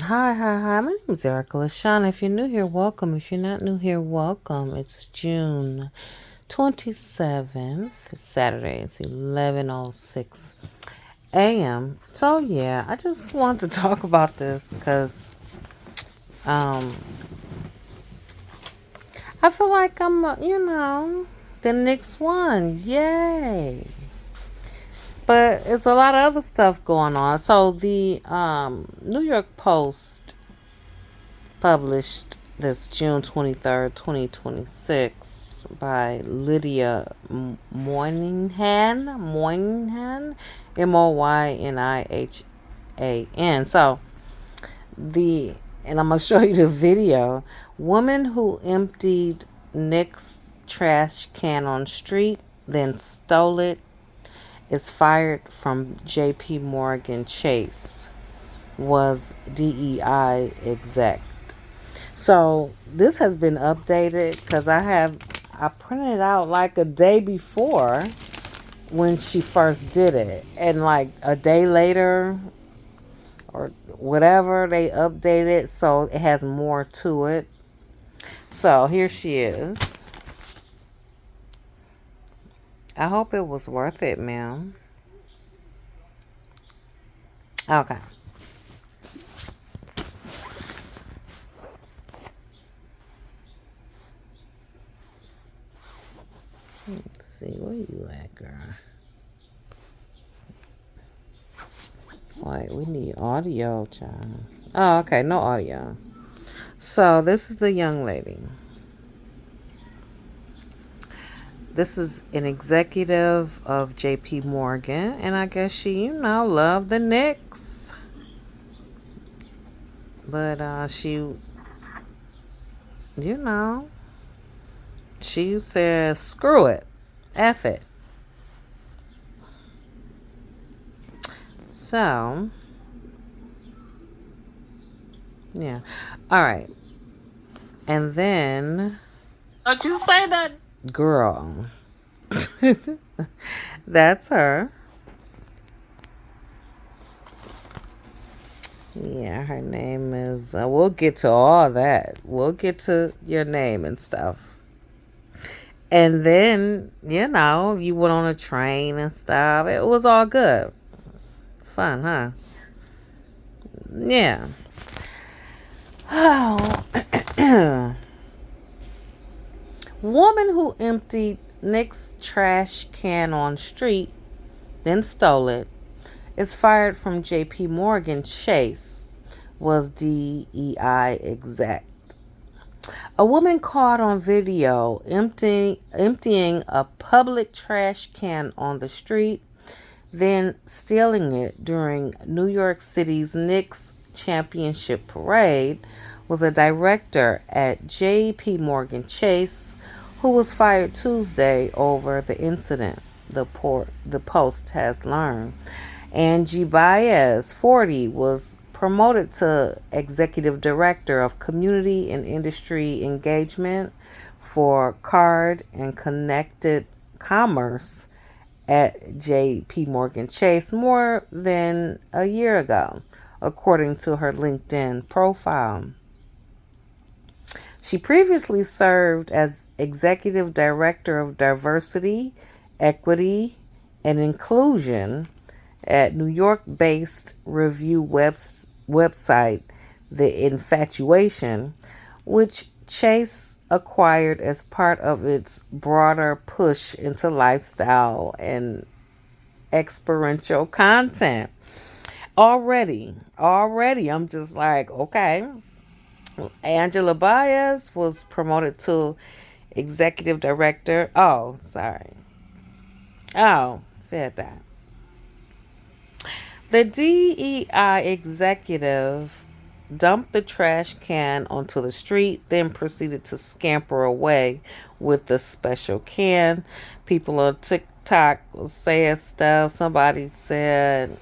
Hi. My name is Erica LaShawn. If you're new here, welcome. If you're not new here, welcome. It's June 27th. It's Saturday. It's 11:06 a.m. So, yeah, I just want to talk about this because um, I feel like the next one. Yay. But it's a lot of other stuff going on. So, the New York Post published this June 23rd, 2026 by Lydia Moynihan, Moynihan. So and I'm going to show you the video. Woman who emptied Nick's trash can on street, then stole it, is fired from JPMorgan Chase, was DEI exec. So this has been updated because I printed it out like a day before when she first did it, and like a day later or whatever they updated it, so it has more to it. So here she is. I hope it was worth it, ma'am. Okay. Let's see, where you at, girl? Wait, we need audio, child. Oh, okay, no audio. So this is the young lady. This is an executive of JP Morgan, and I guess she, loved the Knicks. But you know, she says, screw it, F it. So, yeah. All right. And then, don't you say that, girl. That's her. Yeah, her name is. We'll get to all that. We'll get to your name and stuff. And then, you went on a train and stuff. It was all good. Fun, huh? Yeah. Oh. Woman who emptied Nick's trash can on street, then stole it, is fired from JP Morgan Chase, was DEI exec. A woman caught on video emptying a public trash can on the street, then stealing it during New York City's Knicks championship parade, was a director at JP Morgan Chase who was fired Tuesday over the incident, the Post has learned. Angie Baez, 40, was promoted to Executive Director of Community and Industry Engagement for Card and Connected Commerce at JP Morgan Chase more than a year ago, according to her LinkedIn profile. She previously served as Executive Director of Diversity, Equity, and Inclusion at New York-based review website The Infatuation, which Chase acquired as part of its broader push into lifestyle and experiential content. Already, I'm just like, okay. Angela Baez was promoted to executive director. Oh, sorry. Oh, said that. The DEI executive dumped the trash can onto the street, then proceeded to scamper away with the special can. People on TikTok saying stuff. Somebody said,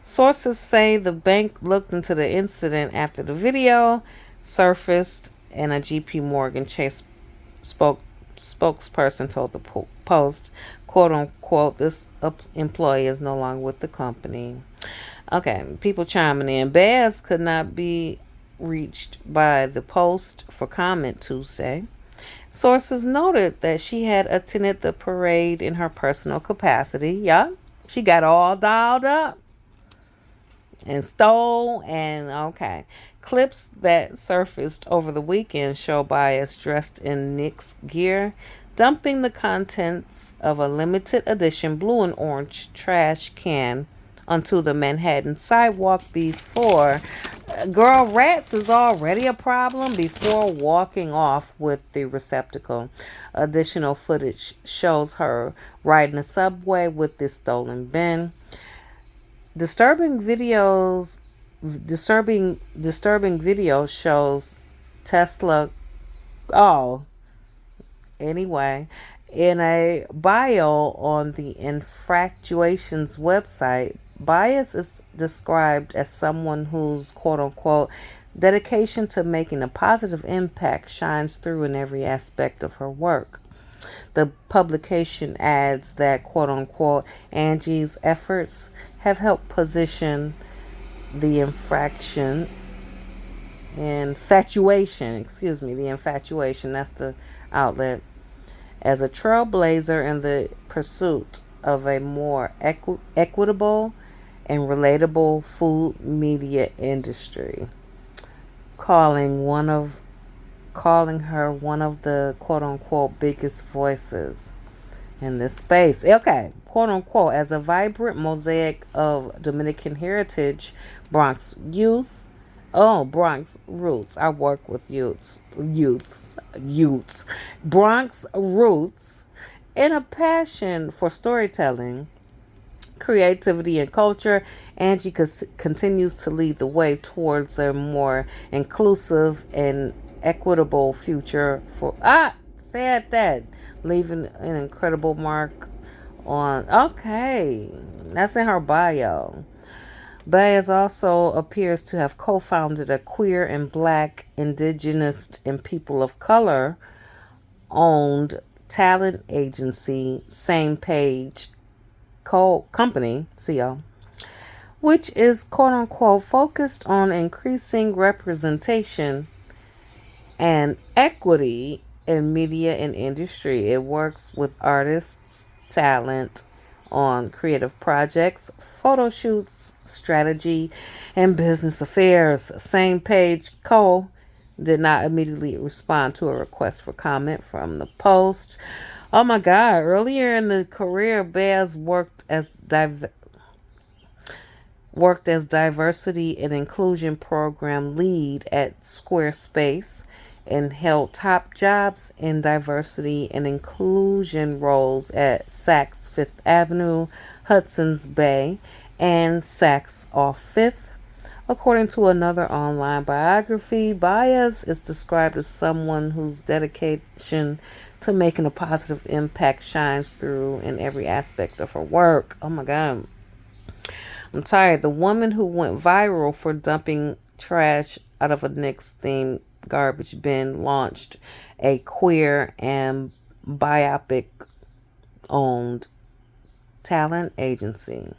sources say the bank looked into the incident after the video surfaced, and a JP Morgan Chase spokesperson told the Post, quote unquote, this employee is no longer with the company. Okay, people chiming in. Baz could not be reached by the Post for comment Tuesday. Sources noted that she had attended the parade in her personal capacity. Yeah, she got all dialed up and stole and okay. Clips that surfaced over the weekend show Bias dressed in Knicks gear dumping the contents of a limited edition blue and orange trash can onto the Manhattan sidewalk before girl rats is already a problem before walking off with the receptacle. Additional footage shows her riding the subway with the stolen bin. Disturbing videos disturbing video shows Tesla. Oh, anyway, in a bio on the Infractuations website, Bias is described as someone whose quote unquote dedication to making a positive impact shines through in every aspect of her work. The publication adds that quote unquote Angie's efforts have helped position the the infatuation, that's the outlet, as a trailblazer in the pursuit of a more equitable and relatable food media industry, calling one of calling her one of the quote unquote biggest voices in this space. Okay, quote unquote, as a vibrant mosaic of Dominican heritage, Bronx youth. Oh, Bronx roots. I work with youths. Bronx roots, and a passion for storytelling, creativity, and culture. Angie continues to lead the way towards a more inclusive and equitable future for said that, leaving an incredible mark on. Okay, that's in her bio. Baez also appears to have co-founded a queer and black, indigenous, and people of color owned talent agency, Same Page Company, CO, which is quote unquote focused on increasing representation and equity in media and industry. It works with artists, talent on creative projects, photo shoots, strategy, and business affairs. Same Page Co. did not immediately respond to a request for comment from the Post. Oh my God! Earlier in the career, Baz worked as diversity and inclusion program lead at Squarespace and held top jobs in diversity and inclusion roles at Saks Fifth Avenue, Hudson's Bay, and Saks off Fifth. According to another online biography, Baez is described as someone whose dedication to making a positive impact shines through in every aspect of her work. Oh my God. I'm tired. The woman who went viral for dumping trash out of a Knicks themed garbage bin launched a queer and biopic owned talent agency,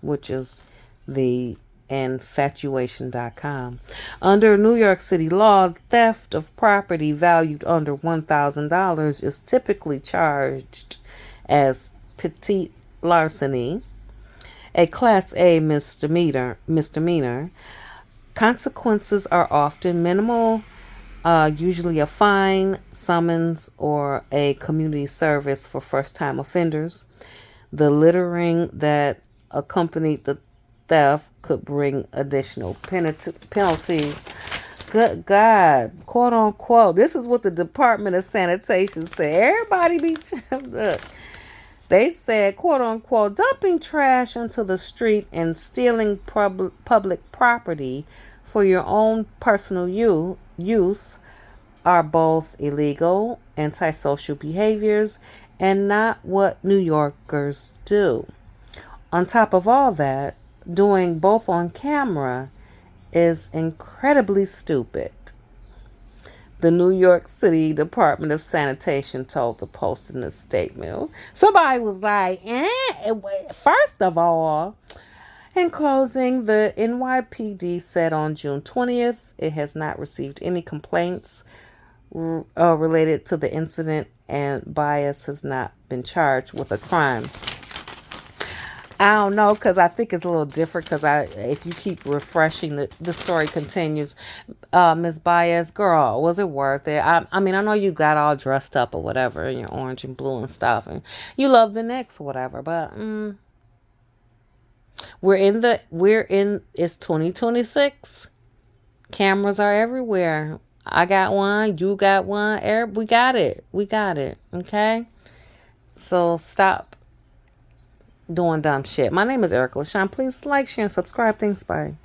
which is the infatuation.com. Under New York City law, theft of property valued under $1,000 is typically charged as petite larceny, a Class A misdemeanor. Consequences are often minimal, usually a fine, summons, or a community service for first-time offenders. The littering that accompanied the theft could bring additional penalties. Good God, quote unquote. This is what the Department of Sanitation said. Everybody be look. They said, quote unquote, dumping trash into the street and stealing public property for your own personal use are both illegal, antisocial behaviors, and not what New Yorkers do. On top of all that, doing both on camera is incredibly stupid. The New York City Department of Sanitation told the Post in a statement. Somebody was like, first of all, In closing, the NYPD said on June 20th it has not received any complaints related to the incident, and Bias has not been charged with a crime. I don't know, because I think it's a little different, because if you keep refreshing, the story continues. Miss Baez, girl, was it worth it? I mean, I know you got all dressed up or whatever in your orange and blue and stuff, and you love the Knicks or whatever, but it's 2026. Cameras are everywhere. I got one, you got one, we got it. We got it. Okay? So stop doing dumb shit. My name is Erica LaShawn. Please like, share, and subscribe. Thanks. Bye.